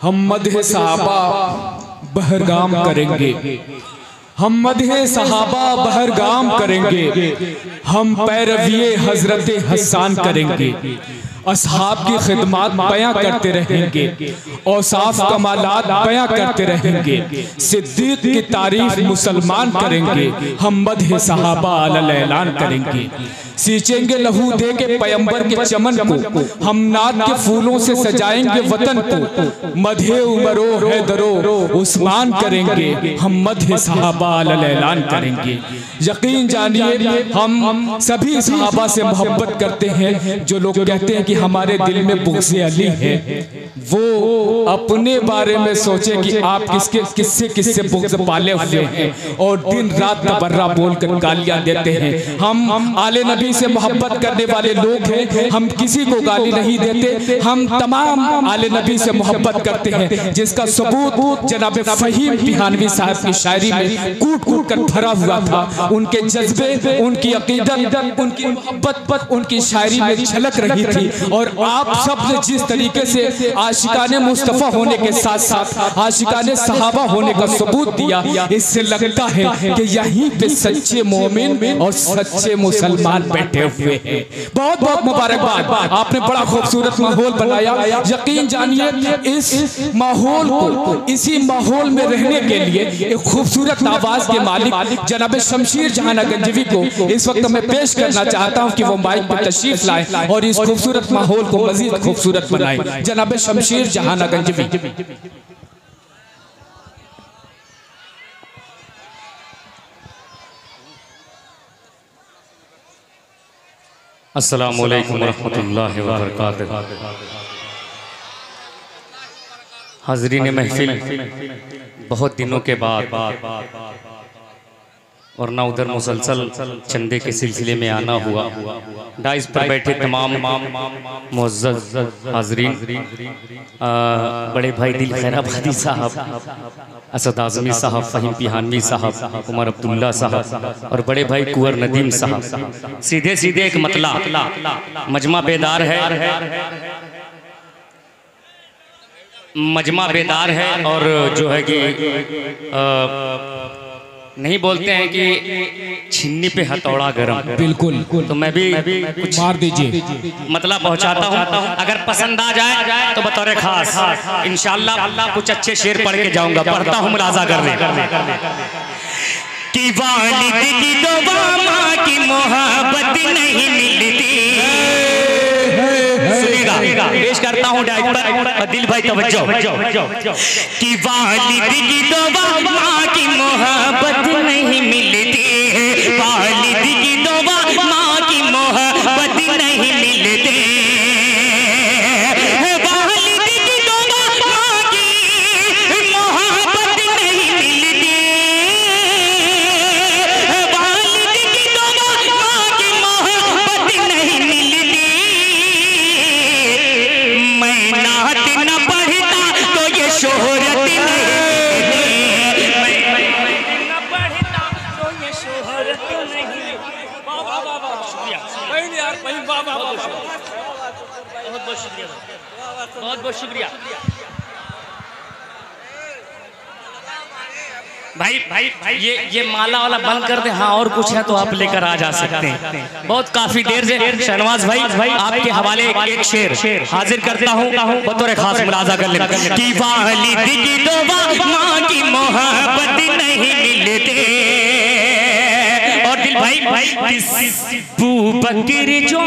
हम मदह सहाबा बहरगाम करेंगे, हम मदह सहाबा बहरगाम करेंगे, हम पैरवी हजरत हसन करेंगे, असहाब की खिदमत बयां करते रहेंगे, औसाफ कमालात बयां करते रहेंगे, सिद्दीक की तारीफ मुसलमान करेंगे, हम मदह सहाबा अलल ऐलान करेंगे, सींचेंगे लहू दे के पैगंबर के चमन को, हम नात के फूलों से सजाएंगे वतन को, मदहे उमरो हैदरो उस्मान करेंगे, हम मदह सहाबा अलल ऐलान करेंगे। यकीन जानिए हम सभी सहाबा से मोहब्बत करते हैं। जो लोग कहते हैं कि हमारे दिल में बुग़्ज़ अली है, वो अपने बारे में सोचे कि आप किससे किससे बुग़्ज़ पाले हुए हैं और दिन रात तबर्रा बोलकर गालियां देते हैं। हम आले नबी से मोहब्बत करने वाले लोग हैं, हम किसी को गाली नहीं देते, हम तमाम आले नबी से मोहब्बत करते हैं, जिसका सबूत जनाब फ़हीम तिहानवी साहब की शायरी में कूट कूट कर भरा हुआ था। उनके जज्बे, उनकी अकीदत, उनकी मोहब्बत उनकी शायरी में झलक रही थी। और आप सब ने जिस तरीके से आशिकाने मुस्तफ़ा होने के साथ साथ आशिकाने सहाबा होने का सबूत दिया, इससे लगता है कि यहीं पे सच्चे मोमिन और सच्चे मुसलमान बैठे हुए हैं। बहुत बहुत मुबारकबाद, आपने बड़ा खूबसूरत माहौल बनाया। यकीन जानिए इस माहौल को, इसी माहौल में रहने के लिए एक खूबसूरत आवाज के मालिक जनाब शमशीर जहान गंजवी को इस वक्त मैं पेश करना चाहता हूं कि वो माइक पर तशरीफ लाए और इस खूबसूरत माहौल को मजीद खूबसूरत बनाए। जनाब शमशीर जहान गंजवी। अस्सलामु अलैकुम रहमतुल्लाहि व बरकातुहू। हाज़रीन महफिल, बहुत दिनों के बाद और ना उधर मुसलसल चंदे के सिलसिले में आना हुआ। डाइस पर बैठे तमाम मुअज़्ज़ज़ हाज़रीन, बड़े भाई दिल खैराबादी साहब, असद आज़मी साहब, फ़हीम तिहानवी साहब, उमर अब्दुल्ला साहब और बड़े भाई कुंवर नदीम साहब। सीधे सीधे एक मतला मजमा बेदार है, मजमा बेदार है और जो है कि नहीं बोलते हैं कि छिन्नी पे हथौड़ा गरम। बिल्कुल, तो मैं भी कुछ मार दीजिए, मतलब पहुंचाता हूं। अगर पसंद आ जाए तो बतौर खास इंशाअल्लाह कुछ अच्छे शेर पढ़ के जाऊंगा। पढ़ता हूं मुलाजा करने कि वालिद की दुआ मां की मोहब्बत नहीं मिलती। सुनिएगा, पेश करता हूं डायरेक्टर दिल भाई तवज्जो कि वालिद की दुआ मां की मोहब्बत नहीं मिलती है, वालिद की दुआ मां की मोहब्बत नहीं मिलती, वालिद की दुआ मां की मोहब्बत नहीं मिलती, वालिद की दुआ मां की मोहब्बत नहीं मिलती। मैं नात न पढ़ता तो ये शोहरत नहीं, बहुत बहुत शुक्रिया भाई। ये माला वाला बंद कर दे। हाँ, और कुछ है तो आप लेकर आ जा सकते हैं। बहुत काफी देर से शहनवाज भाई आपके हवाले एक शेर हाजिर करता हूँ, बतौर खास मुलाजा कर ले कि वालिद की दुआ मां की मोहब्बत नहीं मिलते। और दिल भाई बकर जो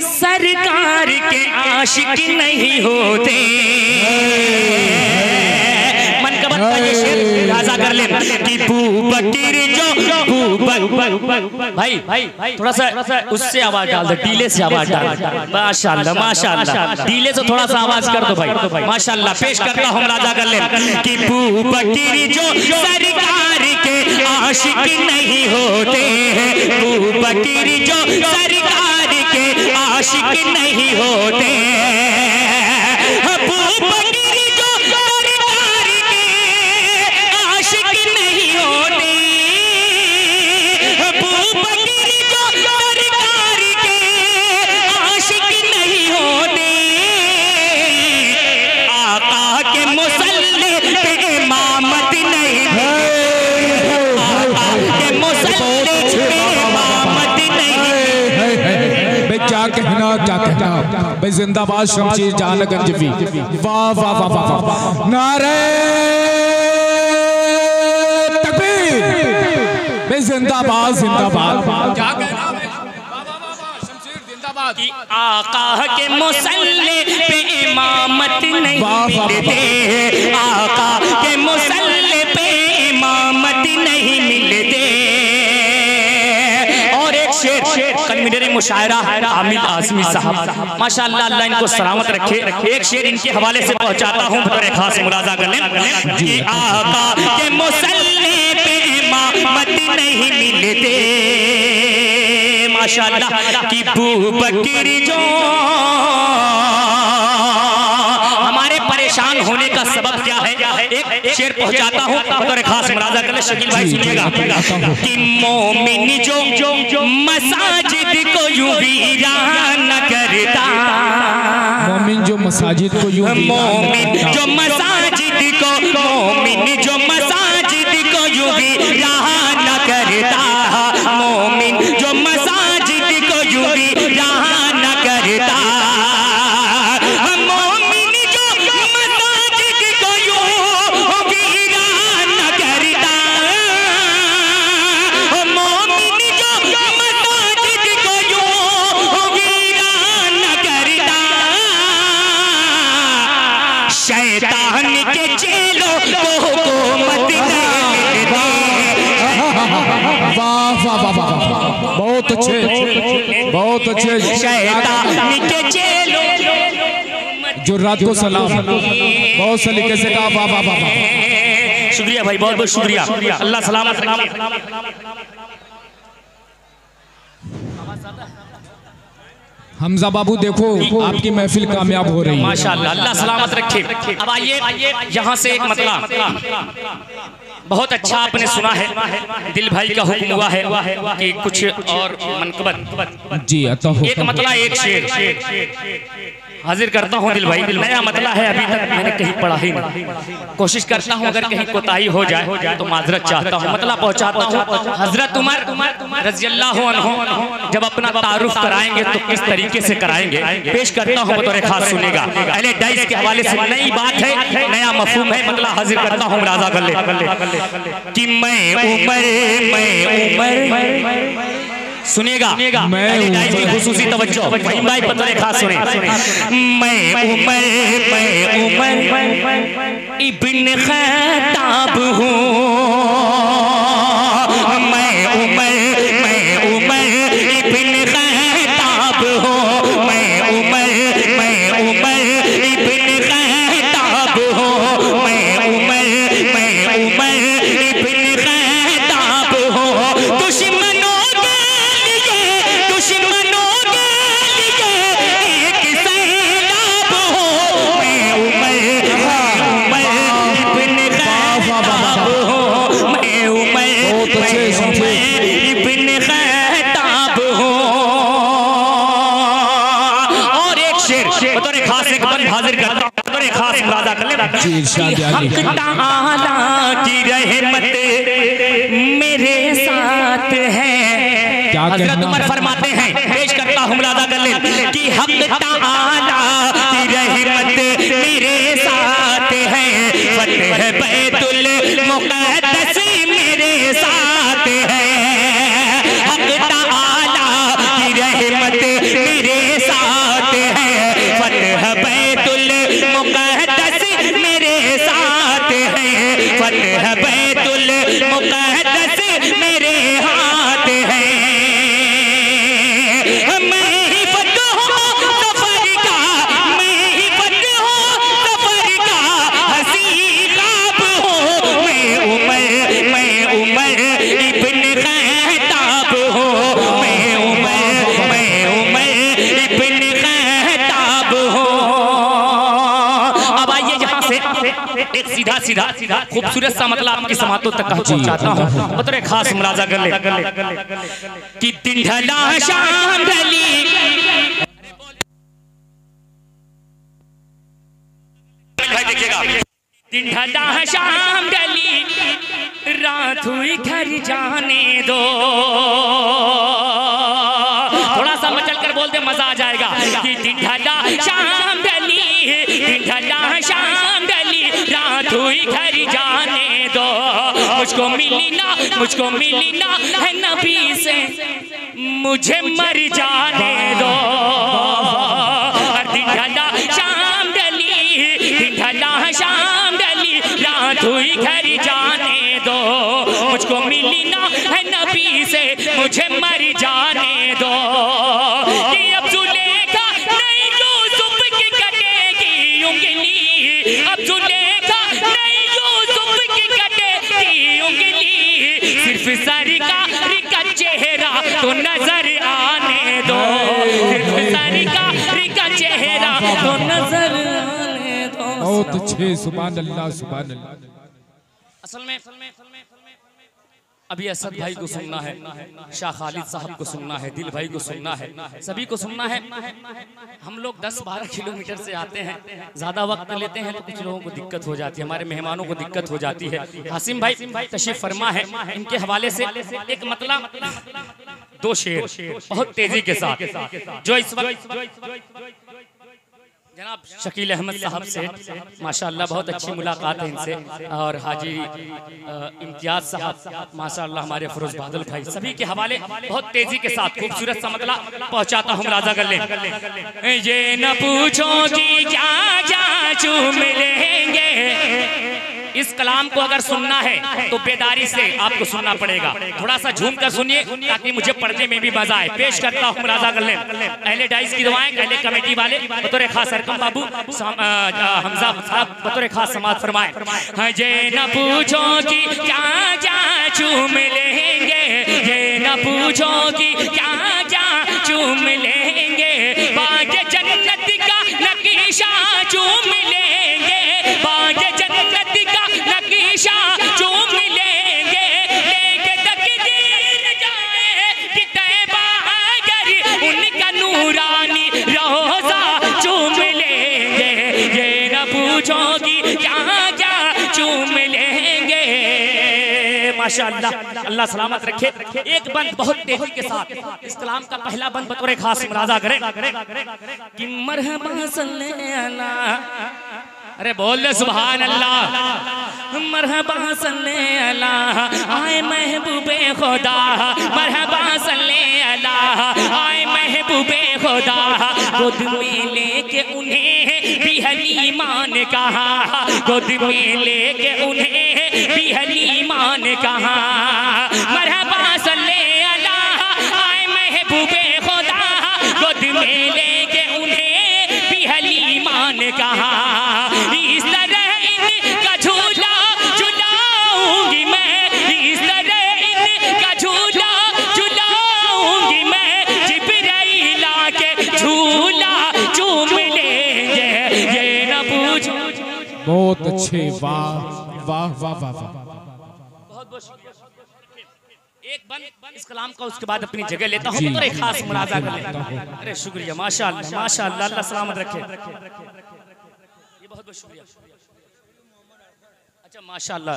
सरकार के आशिक नहीं होते। मन का बता ये शेर राजा कर ले कि बकर जो भाई थोड़ा सा उससे आवाज डाल दे, डीले से आवाज डाल। माशाअल्लाह माशाअल्लाह, डीले से थोड़ा सा आवाज कर दो भाई। माशाअल्लाह, पेश करता हूं राजा कर ले कि बकर जो सरकार के आशिक नहीं होते हैं, बकर जो सरकार के आशिक नहीं होते, बकर जो सरकार के आशिक नहीं होते, बकर जो सरकार के आशिक नहीं होते। आका के क्या कहना भाई, जिंदाबाद शमशीर जहानगंज भी, वाह वाह वाह वाह वाह, नारे तकबीर भाई, जिंदाबाद जिंदाबाद, क्या कहना कि आका के मुसल्ले पे इमामत नहीं मिलते, आका के मुसल्ले पे इमामत नहीं मिलते। और एक शेर कन्वीनर मुशायरा आमिर आज़मी साहब, माशाअल्लाह, अल्लाह इनको सलामत रखे, एक शेर इनके हवाले से पहुंचाता हूं, बतौर खास मुलाजा कर लें कि आका के मुसल्ले पे इमामत नहीं मिलते, माशाअल्लाह कि बूबकर जो हमारे परेशान होने का सबब क्या है, एक शेर पहुंचाता हूं, बतौर खास मुलाजा कर ले, शकील भाई सुनिएगा कि मोमिन जो मसाजिद को यूं वीरान करता, मोमिन जो मसाजिद को यूं, मोमिन जो मसाजिद को, मोमिन जो मसाजिद को यूं वीरान करता, मोमिन जो मसाजिद को यूं वीरान करता, मोमिन जो मसाजिद को यूं वीरान करता, मोमिन जो मसाजिद को यूं वीरान करता, शैतान के चेलों को हुकूमत नहीं मिलती। वाह वाह वाह वाह, बहुत अच्छे बहुत अच्छे, शैतान के चेलों जो रात को सलाम बहुत सलीके से कहा, वाह वाह वाह, शुक्रिया भाई, बहुत बहुत शुक्रिया, अल्लाह सलामत रखे। हमजा बाबू देखो आपकी महफिल कामयाब हो रही है, माशाअल्लाह, अल्लाह सलामत रखे। अब आइए यहाँ से एक मतला बहुत अच्छा आपने सुना है, दिल भाई का हुक्म हुआ है कि कुछ और मनकबत जी अता हो, एक मतला एक शेर हाजिर करता हूँ दिल भाई। नया मतला है, अभी तक मैंने कहीं पढ़ा ही नहीं, कोशिश करता हूँ अगर कहीं कोताही हो जाए तो माजरत चाहता हूँ। मतला पहुँचाता हूँ, हजरत उमर रज़ियल्लाहु अन्हु जब अपना तारुफ कराएंगे तो किस तरीके से कराएंगे, पेश करता हूँ, बतौर खास सुनेगा। अहले डाइस के हवाले से नई बात है, नया मफहूम है, मतला हाजिर करता हूँ, मुलाजा कर ले कि मैं उमर सुनेगा, मैं खुसूसी तवज्जो भाई बतौर खास सुने, मैं उमर इब्न खत्ताब हूँ, मैं उमर इब्न खत्ताब हूँ, मैं उमर इब्न खत्ताब हूँ, मैं उमर इब्न खत्ताब हूँ। दुश्मनों हक ताला की रहमत मेरे साथ है। हज़रत उमर फरमाते हैं, पेश करता हूँ, मुलाजा कर ले कि हक ताला की रहमत मेरे साथ है, फतह बैतुल मुक़द्दस मेरे साथ है, हक ताला की रहमत मेरे साथ है, फतह बैतुल मुक़द्दस मेरे साथ है, फतह बैतुल मुक़द्दस मेरे हाथ है। मैं ही फतह सफर का, मैं ही फतह सफर का हसी ख्वाब हूँ, मैं उमर इब्न खत्ताब हूँ, मैं उमर इब्न खत्ताब हूँ। अब आइए यहाँ से एक सीधा खूबसूरत सा मतलब आपकी समातों तक पहुंचाता हूँ, बतौर खास मुलाजा कर ले कि दिन ढला शाम ढली, भाई देखिएगा, दिन ढला शाम ढली, रात हुई घर जाने दो, थोड़ा सा मचल कर बोलते मजा आ जाएगा। कि दिन ढला शाम ढली, दिन ढला शाम ढली, रात हुई घर जाने दो। मुझको मिली ना है नबी से, मुझे मर जाने दो। दिन ढला शाम ढली, दिन ढला शाम ढली, रात हुई घर जाने दो। मुझको मिली ना है नबी से, मुझे मर जाने दो। कि अब जुलेखा नहीं यूसुफ की कटेगी उंगली, अब जुलेखा नहीं यूसुफ की कटेगी उंगली, सिर्फ सरकार का चेहरा तो नजर आने दो, सिर्फ सरकार का चेहरा तो नजर आने दो। बहुत अच्छे, सुभान अल्लाह सुभान अल्लाह। असल में अभी असद भाई को सुनना है, शाह खालिद साहब को सुनना है, दिल भाई को सुनना है, सभी को सुनना है। हम लोग 10-12 किलोमीटर से आते हैं, ज़्यादा वक्त लेते हैं तो कुछ लोगों को दिक्कत हो जाती है, हमारे मेहमानों को दिक्कत हो जाती है। हासिम भाई तशरीफ फरमा है, इनके हवाले से एक मतलब 2 शेर बहुत तेजी के साथ जो इस वक्त जनाब शकील अहमद साहब से माशाअल्लाह बहुत अच्छी मुलाकात है इनसे, और हाजी इम्तियाज साहब माशाअल्लाह, हमारे फरोज बादल भाई, सभी के हवाले बहुत तेजी के साथ खूबसूरत सा मतलब पहुंचाता हूँ राजा गले। ये न पूछो कि क्या जाचू मिलेंगे, इस कलाम को अगर सुनना है तो बेदारी से आपको सुनना पड़ेगा, थोड़ा सा झूम कर सुनिए ताकि मुझे पढ़ने में भी मजा आए। पेश करता हूँ राजा गले, अहले डाइस की दुआएं, अहले कमेटी वाले बतौर खास सरकम बाबू हमजा साहब बतौर खास समाज फरमाए। ये न पूछो कि क्या जाचू मिलेंगे, ये न पूछो कि क्या जाचू मिलेंगे, बाग जन्नत का नकीशा जो मिलेंगे, बाग जन्नत का नकीशा जो मिलेंगे, लेके तकदीर जाए कि तैबा अगर उनका नूरानी रोज़ा जो मिलेंगे, ये न पूछो कि क्या क्या जो मिलेंगे। माशाअल्लाह, अल्लाह सलामत रखे। एक बंद बहुत तेजी के साथ इस कलाम का पहला बंद बतौर खास मुरादा करे कि मरहबा सल्ले अला, अरे बोल दे सुभान अल्लाह। मरहबा सल्ले अला आए महबूबे खुदा, मरहबा सल्ले अला आए महबूबे खुदा, गोद में लेके उन्हें भी हलीमा ने कहा, गोद में लेके उन्हें भी हलीमा ने कहा। मरहबा सल्ले अला आए महबूबे खुदा, गोद में लेके उन्हें भी हलीमा ने कहा। इस तरह इनका झूला झुलाऊंगी मैं, इस तरह इनका झूला झुलाऊंगी मैं, जिब्राइल आके झूला झूम लेंगे, ये न पूछो। बहुत अच्छे, वाह वाह वाह वाह वाह। बहुत एक बंद इस कलाम का, उसके बाद अपनी जगह लेता हूँ तो एक खास मुनाजा कर लेता हूँ। अरे शुक्रिया, माशाअल्लाह माशाअल्लाह, अल्लाह सलामत रखे। ये बहुत बहुत शुक्रिया। अच्छा माशाअल्लाह,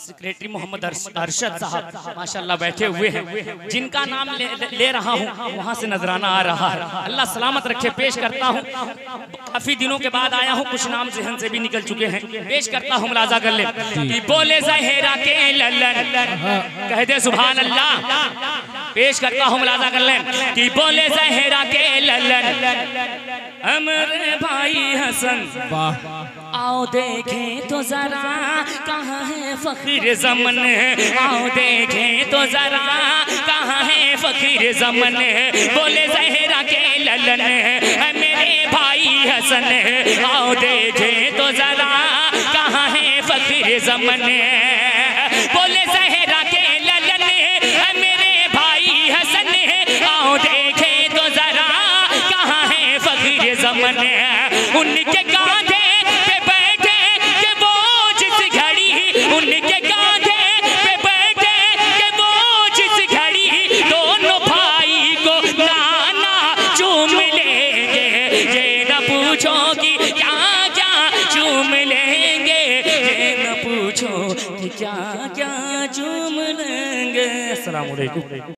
सेक्रेटरी मोहम्मद अरशद साहब माशाअल्लाह बैठे हुए हैं, जिनका नाम ले रहा हूँ वहाँ से नजराना आ रहा है, अल्लाह सलामत रखे। पेश करता हूँ, काफी दिनों के बाद आया हूँ, कुछ नाम जहन से भी निकल चुके हैं। पेश करता हूँ मुलाजा कर ले कि बोले ज़हरा के लल्लन, कह दे सुभान अल्लाह। पेश करता हूँ मुलाजा कर ले कि बोले ज़हरा के लल्लन, अमर भाई हसन, आओ देखें तो जरा कहाँ है फकीर ज़मन, आओ देखें तो जरा कहाँ है फकीर ज़मन। बोले ज़हरा के लल्लन मेरे भाई हसन, आओ देखें तो जरा कहाँ है फकीर ज़मन। बोले ज़हरा के लल्लन मेरे भाई हसन, आओ देखें तो जरा कहाँ है फकीर ज़मन। उनके कांधे पे बैठे के वो जिस घड़ी, उनके कांधे पे बैठे के वो जिस घड़ी, दोनों भाई को नाना चूम लेंगे, ये न पूछो कि क्या क्या चूम लेंगे, ये न पूछो कि क्या क्या चूम लेंगे। अस्सलाम वालेकुम।